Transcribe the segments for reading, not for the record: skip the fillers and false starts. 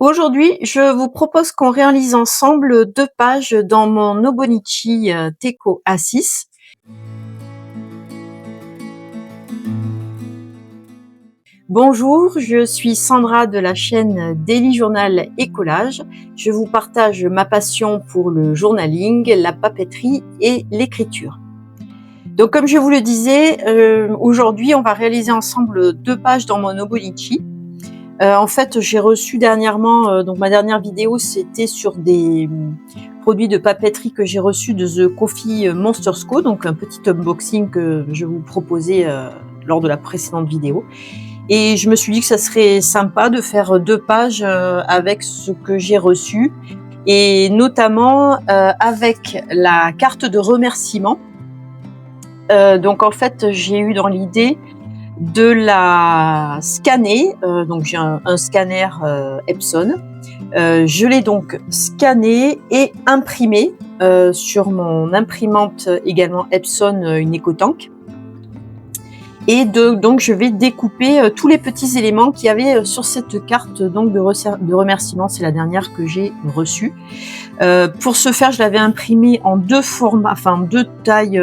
Aujourd'hui, je vous propose qu'on réalise ensemble 2 pages dans mon Nobonichi, Teco A6. Bonjour, je suis Sandra de la chaîne Daily Journal et Collage. Je vous partage ma passion pour le journaling, la papeterie et l'écriture. Donc comme je vous le disais, aujourd'hui on va réaliser ensemble 2 pages dans mon Nobonichi. En fait, j'ai reçu dernièrement, donc ma dernière vidéo, c'était sur des produits de papeterie que j'ai reçus de The Coffee Monsters Co, donc un petit unboxing que je vous proposais lors de la précédente vidéo. Et je me suis dit que ça serait sympa de faire 2 pages avec ce que j'ai reçu, et notamment avec la carte de remerciement. Donc en fait, j'ai eu dans l'idée de la scanner, donc j'ai un scanner Epson. Je l'ai donc scanné et imprimé sur mon imprimante également Epson, une EcoTank. Et donc je vais découper tous les petits éléments qu'il y avait sur cette carte donc de remerciement. C'est la dernière que j'ai reçue. Pour ce faire, je l'avais imprimée en 2 formats, enfin 2 tailles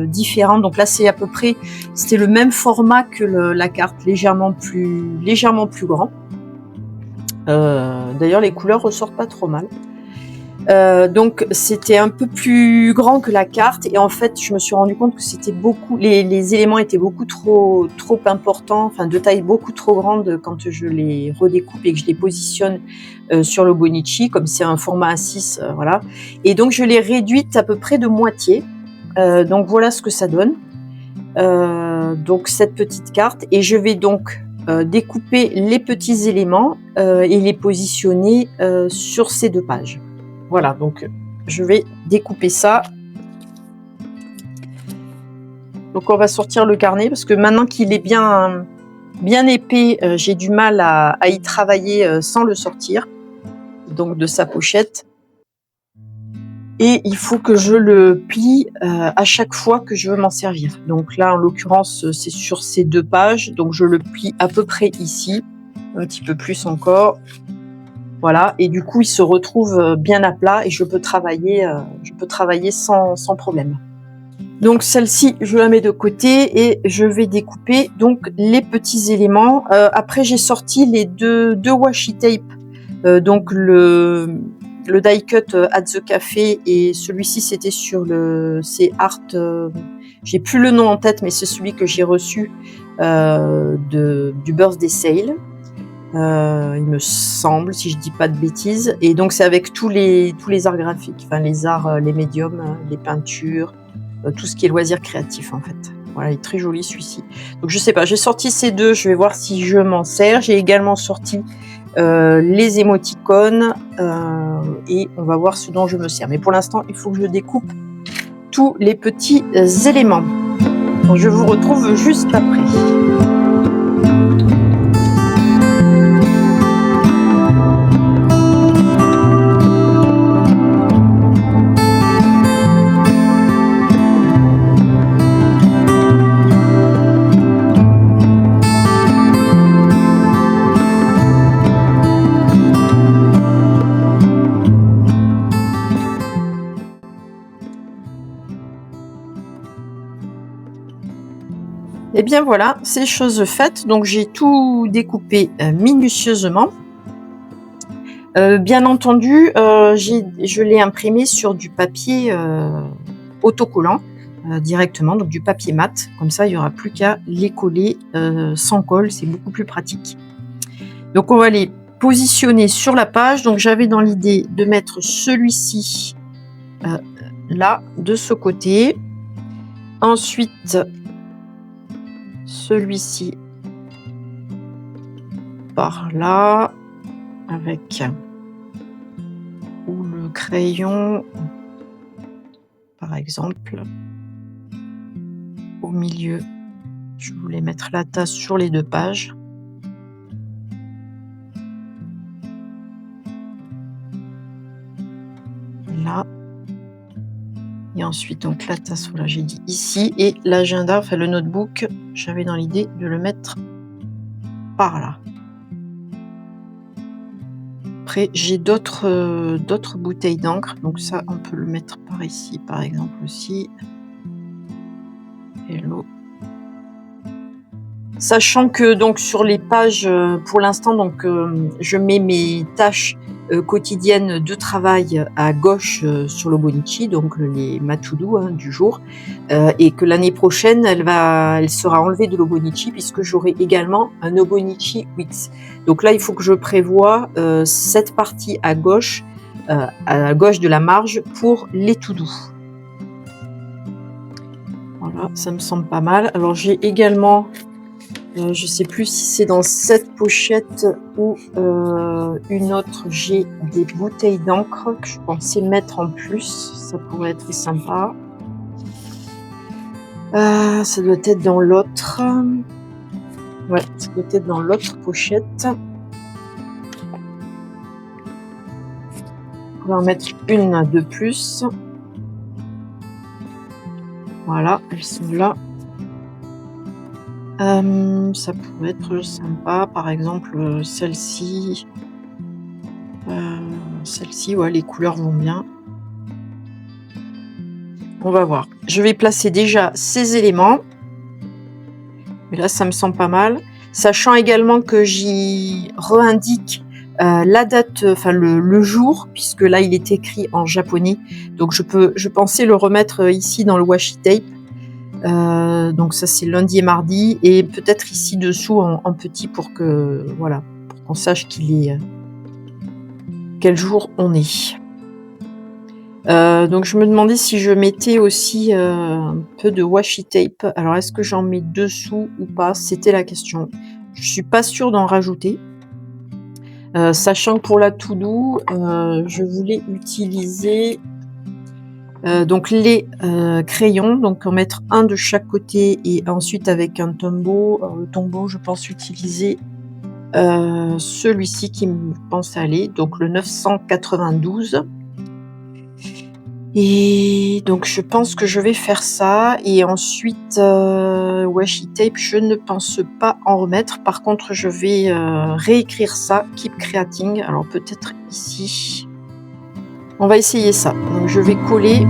différentes. Donc là, c'est à peu près, c'était le même format que la carte, légèrement plus grand. D'ailleurs, les couleurs ressortent pas trop mal. Donc c'était un peu plus grand que la carte, et en fait je me suis rendu compte que c'était beaucoup, les éléments étaient beaucoup trop importants, enfin de taille beaucoup trop grande quand je les redécoupe et que je les positionne sur le Nobonichi, comme c'est un format A6, voilà. Et donc je l'ai réduite à peu près de moitié. Donc voilà ce que ça donne. Donc cette petite carte, et je vais donc découper les petits éléments et les positionner sur ces 2 pages. Voilà, donc je vais découper ça. Donc on va sortir le carnet, parce que maintenant qu'il est bien épais, j'ai du mal à y travailler sans le sortir donc de sa pochette. Et il faut que je le plie à chaque fois que je veux m'en servir. Donc là, en l'occurrence, c'est sur ces 2 pages, donc je le plie à peu près ici, un petit peu plus encore. Voilà, et du coup, il se retrouve bien à plat et je peux travailler sans problème. Donc celle-ci, je la mets de côté et je vais découper donc les petits éléments. Après, j'ai sorti les deux washi tape, donc le die cut at the café, et celui-ci c'était sur c'est Art. J'ai plus le nom en tête, mais c'est celui que j'ai reçu du birthday sale. Il me semble, si je dis pas de bêtises. Et donc c'est avec tous les arts graphiques, enfin les arts, les médiums, les peintures, tout ce qui est loisirs créatifs en fait. Voilà, il est très joli celui-ci. Donc je sais pas, j'ai sorti ces 2, je vais voir si je m'en sers. J'ai également sorti les émoticônes et on va voir ce dont je me sers. Mais pour l'instant, il faut que je découpe tous les petits éléments. Donc je vous retrouve juste après. Et bien voilà, c'est chose faite. Donc j'ai tout découpé minutieusement. Bien entendu, je l'ai imprimé sur du papier autocollant directement, donc du papier mat. Comme ça, il n'y aura plus qu'à les coller sans colle, c'est beaucoup plus pratique. Donc on va les positionner sur la page. Donc j'avais dans l'idée de mettre celui-ci là, de ce côté. Ensuite, celui-ci par là, avec ou le crayon par exemple. Au milieu, je voulais mettre la tasse sur les 2 pages. Là. Et ensuite donc la tasse, voilà, j'ai dit ici, et l'agenda, enfin le notebook, j'avais dans l'idée de le mettre par là. Après, j'ai d'autres bouteilles d'encre. Donc ça, on peut le mettre par ici, par exemple aussi. Hello. Sachant que donc sur les pages, pour l'instant, donc je mets mes tâches quotidiennes de travail à gauche sur l'Hobonichi, donc ma to-do du jour, et que l'année prochaine, elle sera enlevée de l'Hobonichi puisque j'aurai également un Hobonichi Weeks. Donc là, il faut que je prévoie cette partie à gauche de la marge pour les to-do. Voilà, ça me semble pas mal. Alors j'ai également je sais plus si c'est dans cette pochette ou une autre, j'ai des bouteilles d'encre que je pensais mettre en plus, ça pourrait être sympa. Ça doit être dans l'autre. Ouais, ça doit être dans l'autre pochette. On va en mettre une de plus. Voilà, elles sont là. Ça pourrait être sympa, par exemple celle-ci. Celle-ci, ouais, les couleurs vont bien. On va voir. Je vais placer déjà ces éléments. Mais là, ça me semble pas mal. Sachant également que j'y re-indique la date, enfin le jour, puisque là, il est écrit en japonais. Donc, je pensais le remettre ici dans le washi tape. Donc ça, c'est lundi et mardi. Et peut-être ici dessous en petit pour que, voilà, pour qu'on sache quel jour on est. Donc je me demandais si je mettais aussi un peu de washi tape. Alors est-ce que j'en mets dessous ou pas? C'était la question. Je suis pas sûre d'en rajouter. Sachant que pour la to-do, je voulais utiliser donc les crayons, donc en mettre un de chaque côté et ensuite avec un tombeau. Alors, le tombeau, je pense utiliser celui-ci qui me pense aller, donc le 992. Et donc je pense que je vais faire ça et ensuite washi tape, je ne pense pas en remettre. Par contre, je vais réécrire ça, keep creating. Alors peut-être ici. On va essayer ça. Donc je vais coller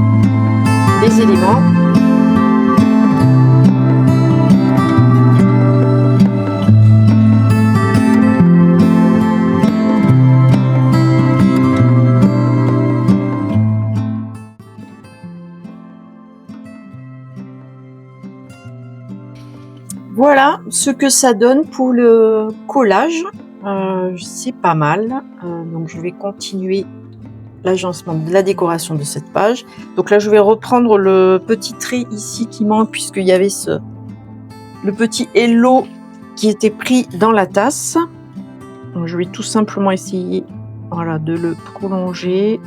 les éléments. Voilà ce que ça donne pour le collage. C'est pas mal. Donc je vais continuer l'agencement de la décoration de cette page. Donc là, je vais reprendre le petit trait ici qui manque puisqu'il y avait le petit hello qui était pris dans la tasse. Donc je vais tout simplement essayer, voilà, de le prolonger.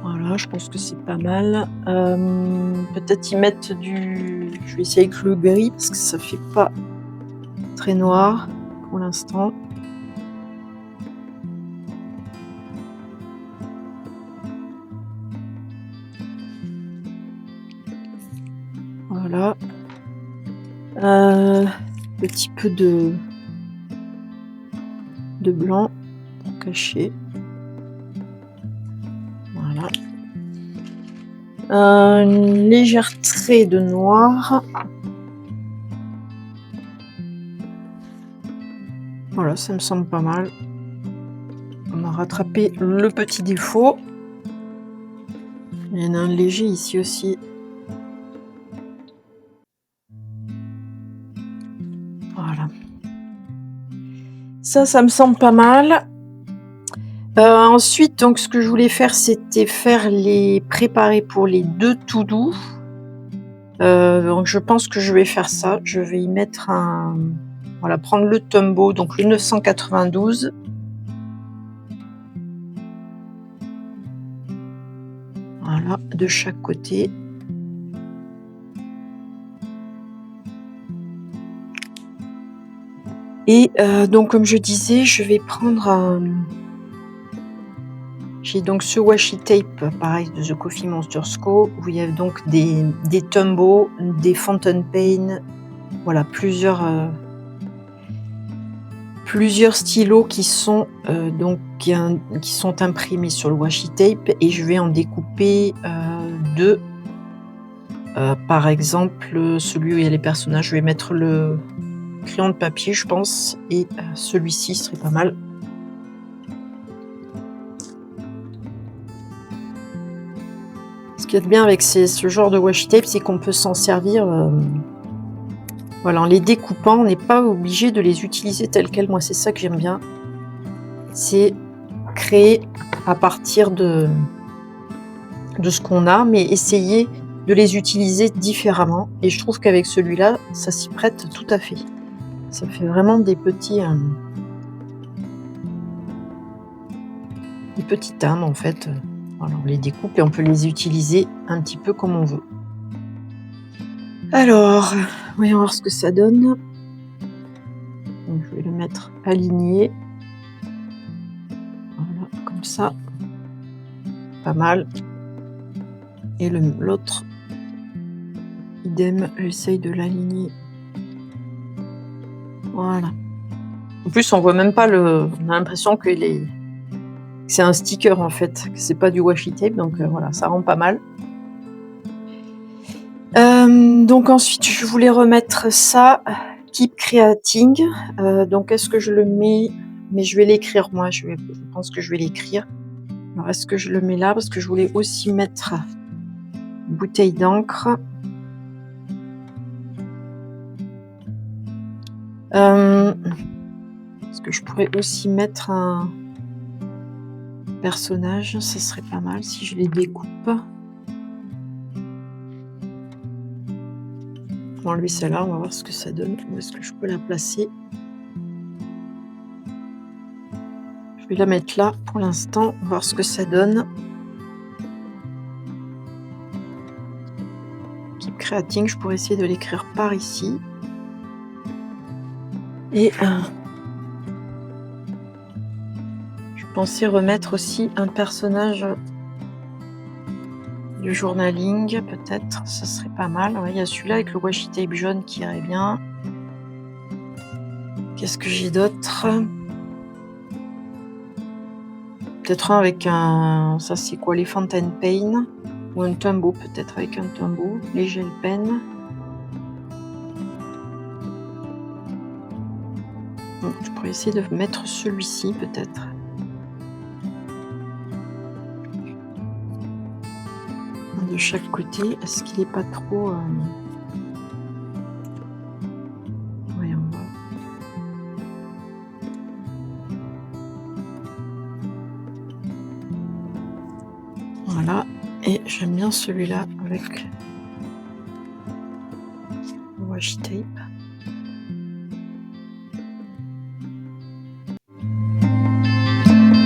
Voilà, je pense que c'est pas mal. Peut-être y mettre je vais essayer avec le gris parce que ça fait pas très noir pour l'instant. Voilà. Petit peu de blanc pour cacher. Voilà. Une légère trait de noir. Voilà, ça me semble pas mal. On a rattrapé le petit défaut. Il y en a un léger ici aussi. Voilà. Ça me semble pas mal. Ensuite, donc, ce que je voulais faire, c'était préparer pour les 2 to-do. Donc, je pense que je vais faire ça. Je vais y mettre voilà, prendre le tombeau, donc le 992. Voilà, de chaque côté. Et donc, comme je disais, je vais prendre j'ai donc ce washi tape, pareil, de The Coffee Monsters Co, où il y a donc des tombeaux, des fountain pen, voilà, plusieurs plusieurs stylos qui sont qui sont imprimés sur le washi tape et je vais en découper 2. Par exemple, celui où il y a les personnages, je vais mettre le crayon de papier, je pense, et celui-ci serait pas mal. Ce qu'il y a de bien avec ce genre de washi tape, c'est qu'on peut s'en servir. Voilà, en les découpant, on n'est pas obligé de les utiliser tels quels. Moi, c'est ça que j'aime bien. C'est créer à partir de ce qu'on a, mais essayer de les utiliser différemment. Et je trouve qu'avec celui-là, ça s'y prête tout à fait. Ça fait vraiment des petites âmes, en fait. Voilà, on les découpe et on peut les utiliser un petit peu comme on veut. Alors, voyons voir ce que ça donne. Donc, je vais le mettre aligné. Voilà, comme ça. Pas mal. Et l'autre, idem, j'essaye de l'aligner. Voilà. En plus, on voit même pas on a l'impression que c'est un sticker en fait, que c'est pas du washi tape, donc voilà, ça rend pas mal. Donc ensuite, je voulais remettre ça, Keep Creating. Donc est-ce que je le mets? Mais je vais l'écrire moi, je pense que je vais l'écrire. Alors est-ce que je le mets là? Parce que je voulais aussi mettre une bouteille d'encre. Est-ce que je pourrais aussi mettre un personnage? Ça serait pas mal si je les découpe. On va enlever celle-là, on va voir ce que ça donne. Où est-ce que je peux la placer? Je vais la mettre là pour l'instant, voir ce que ça donne. Keep Creating, je pourrais essayer de l'écrire par ici. Et je pensais remettre aussi un personnage du journaling, peut-être, ça serait pas mal. Ouais, il y a celui-là avec le washi tape jaune qui irait bien. Qu'est-ce que j'ai d'autre? Peut-être un avec ça c'est quoi, les Fountain Pen, ou un Tombow, peut-être avec un Tombow, les gel pen. Donc, je pourrais essayer de mettre celui-ci peut-être. De chaque côté, est-ce qu'il n'est pas trop voyons voir. Voilà, et j'aime bien celui-là avec le washi tape.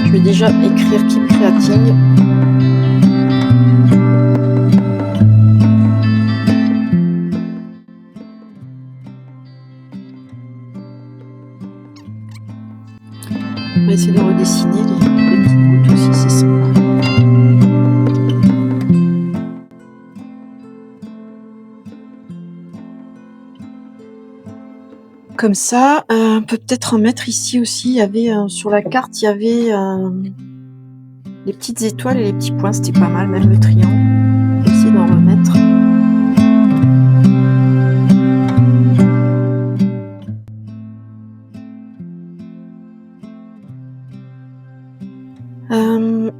Je vais déjà écrire Keep Creating. On va essayer de redessiner les petites gouttes aussi, c'est sympa. Comme ça, on peut peut-être en mettre ici aussi. Il y avait sur la carte, il y avait les petites étoiles et les petits points, c'était pas mal, même le triangle. On va essayer d'en remettre.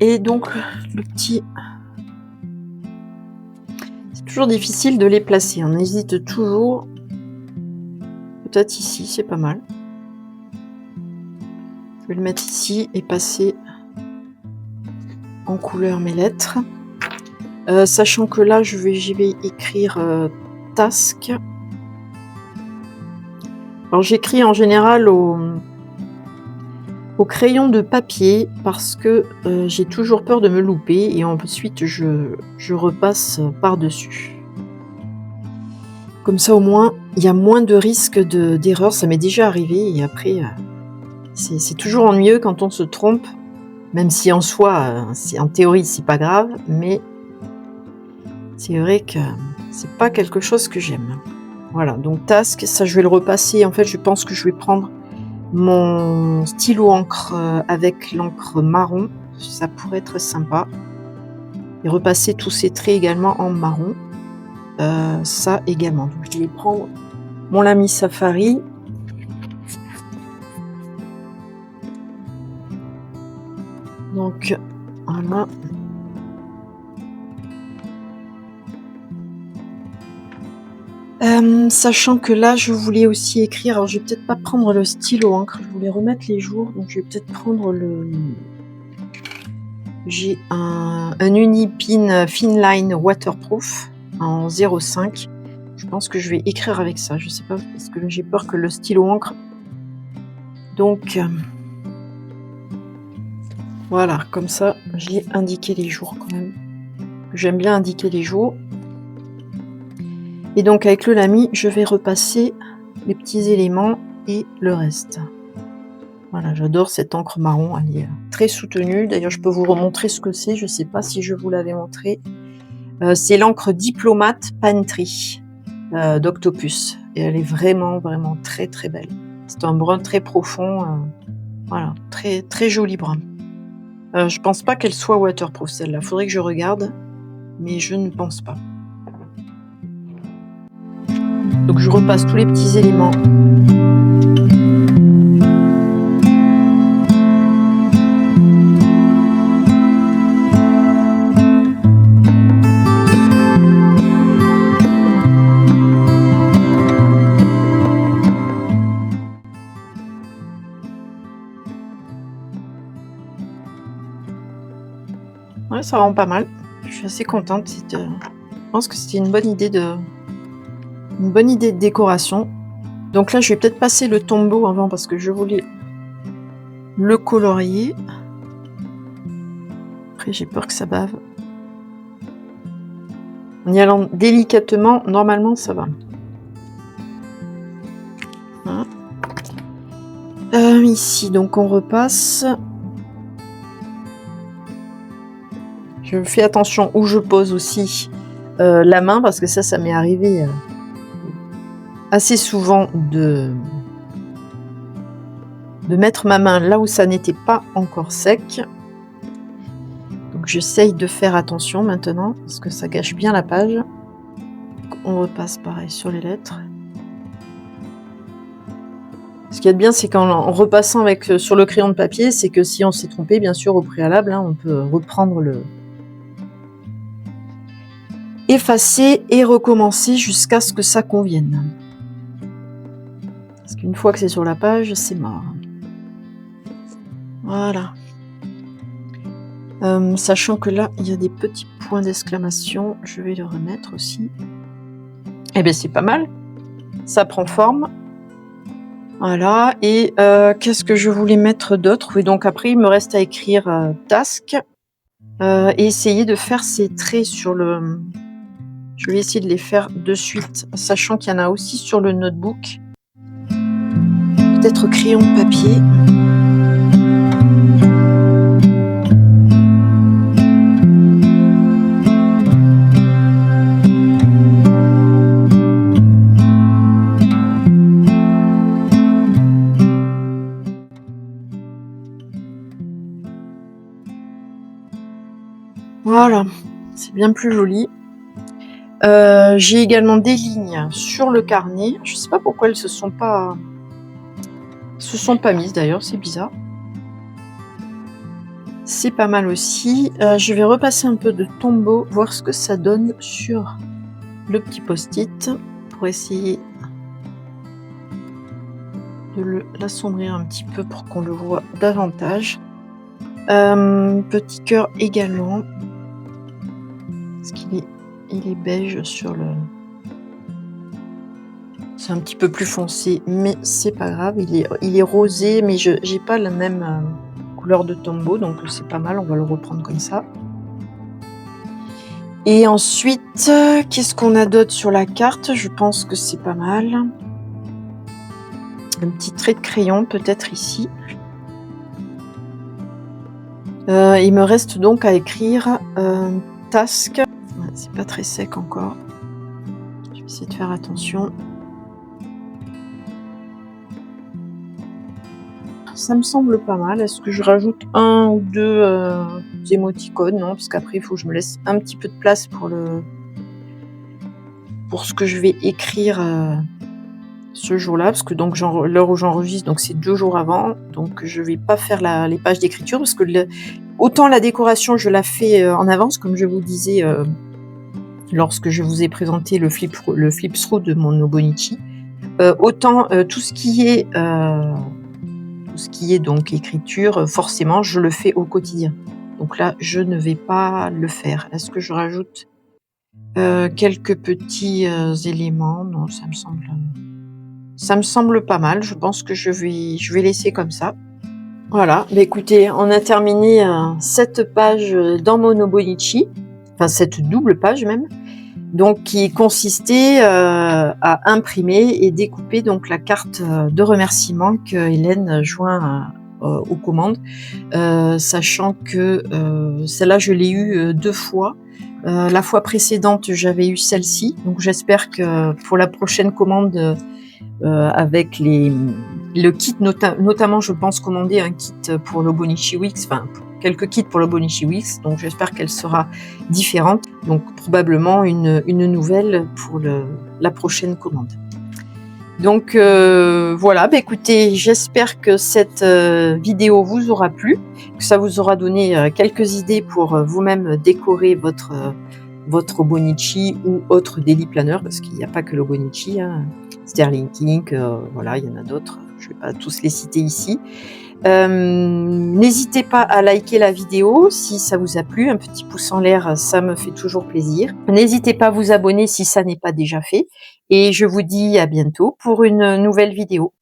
Et donc, le petit... C'est toujours difficile de les placer, on hésite toujours. Peut-être ici, c'est pas mal. Je vais le mettre ici et passer en couleur mes lettres. Sachant que là, je vais écrire Task. Alors, j'écris en général au crayon de papier parce que j'ai toujours peur de me louper et ensuite je repasse par-dessus. Comme ça, au moins, il y a moins de risques d'erreur. Ça m'est déjà arrivé et après, c'est toujours ennuyeux quand on se trompe, même si en soi, en théorie, c'est pas grave, mais c'est vrai que c'est pas quelque chose que j'aime. Voilà, donc Task, ça je vais le repasser. En fait, je pense que je vais prendre mon stylo encre avec l'encre marron, ça pourrait être sympa. Et repasser tous ces traits également en marron, ça également. Donc je vais prendre mon Lamy Safari. Donc voilà. Sachant que là, je voulais aussi écrire. Alors, je vais peut-être pas prendre le stylo encre. Je voulais remettre les jours, donc je vais peut-être prendre le. J'ai un Unipin Finline Waterproof en 0,5. Je pense que je vais écrire avec ça. Je sais pas parce que j'ai peur que le stylo encre. Donc voilà, comme ça, j'ai indiqué les jours quand même. J'aime bien indiquer les jours. Et donc avec le Lamy, je vais repasser les petits éléments et le reste. Voilà, j'adore cette encre marron, elle est très soutenue. D'ailleurs, je peux vous remontrer ce que c'est. Je ne sais pas si je vous l'avais montré. C'est l'encre Diplomate Pantry d'Octopus. Et elle est vraiment, vraiment très, très belle. C'est un brun très profond. Voilà, très, très joli brun. Je pense pas qu'elle soit waterproof, celle-là. Faudrait que je regarde, mais je ne pense pas. Donc je repasse tous les petits éléments. Ouais, ça rend pas mal. Je suis assez contente. Je pense que c'était une bonne idée de décoration. Donc là, je vais peut-être passer le tombeau avant parce que je voulais le colorier. Après, j'ai peur que ça bave. En y allant délicatement, normalement, ça va. Voilà. Ici, donc on repasse. Je fais attention où je pose aussi la main parce que ça m'est arrivé assez souvent de mettre ma main là où ça n'était pas encore sec. Donc j'essaye de faire attention maintenant parce que ça gâche bien la page. On repasse pareil sur les lettres. Ce qu'il y a de bien, c'est qu'en repassant sur le crayon de papier, c'est que si on s'est trompé, bien sûr, au préalable, on peut reprendre effacer et recommencer jusqu'à ce que ça convienne. Parce qu'une fois que c'est sur la page, c'est mort. Voilà. Sachant que là, il y a des petits points d'exclamation, je vais le remettre aussi. Eh bien, c'est pas mal. Ça prend forme. Voilà. Et qu'est-ce que je voulais mettre d'autre? Oui, donc après, il me reste à écrire task et essayer de faire ces traits sur le... Je vais essayer de les faire de suite, sachant qu'il y en a aussi sur le notebook. Peut-être crayon de papier. Voilà, c'est bien plus joli. J'ai également des lignes sur le carnet. Je ne sais pas pourquoi elles se sont pas mises d'ailleurs, c'est bizarre. C'est pas mal aussi. Je vais repasser un peu de tombeau, voir ce que ça donne sur le petit post-it pour essayer de l'assombrir un petit peu pour qu'on le voit davantage. Petit cœur également. Parce qu'il est beige sur le... C'est un petit peu plus foncé, mais c'est pas grave. Il est rosé, mais j'ai pas la même couleur de tombeau, donc c'est pas mal. On va le reprendre comme ça. Et ensuite, qu'est-ce qu'on a d'autre sur la carte? Je pense que c'est pas mal. Un petit trait de crayon, peut-être ici. Il me reste donc à écrire task. C'est pas très sec encore. Je vais essayer de faire attention. ça me semble pas mal. Est-ce que je rajoute un ou deux émoticônes? Non, parce qu'après, il faut que je me laisse un petit peu de place pour ce que je vais écrire ce jour-là, parce que donc l'heure où j'enregistre, donc c'est 2 jours avant, donc je vais pas faire les pages d'écriture, parce que autant la décoration, je la fais en avance, comme je vous disais lorsque je vous ai présenté le flip through de mon Nobonichi. Autant tout ce qui est donc écriture, forcément, je le fais au quotidien. Donc là, je ne vais pas le faire. Est-ce que je rajoute quelques petits éléments? Non, ça me semble pas mal. Je pense que je vais laisser comme ça. Voilà. Bah, écoutez, on a terminé cette page dans mon Nobonichi, enfin cette double page même. Donc, qui consistait à imprimer et découper donc la carte de remerciement que Hélène joint aux commandes, sachant que celle-là, je l'ai eue 2 fois. La fois précédente, j'avais eu celle-ci, donc j'espère que pour la prochaine commande, avec le kit, notamment, je pense commander un kit pour le Nobonichi Weeks, enfin quelques kits pour le Nobonichi Weeks, donc j'espère qu'elle sera différente, donc probablement une nouvelle pour la prochaine commande. Donc voilà, bah écoutez, j'espère que cette vidéo vous aura plu, que ça vous aura donné quelques idées pour vous-même décorer votre Bonichi ou autre daily planner, parce qu'il n'y a pas que le Bonichi, hein. Sterling King, voilà, il y en a d'autres, je ne vais pas tous les citer ici. N'hésitez pas à liker la vidéo si ça vous a plu, un petit pouce en l'air, ça me fait toujours plaisir. N'hésitez pas à vous abonner si ça n'est pas déjà fait, et je vous dis à bientôt pour une nouvelle vidéo.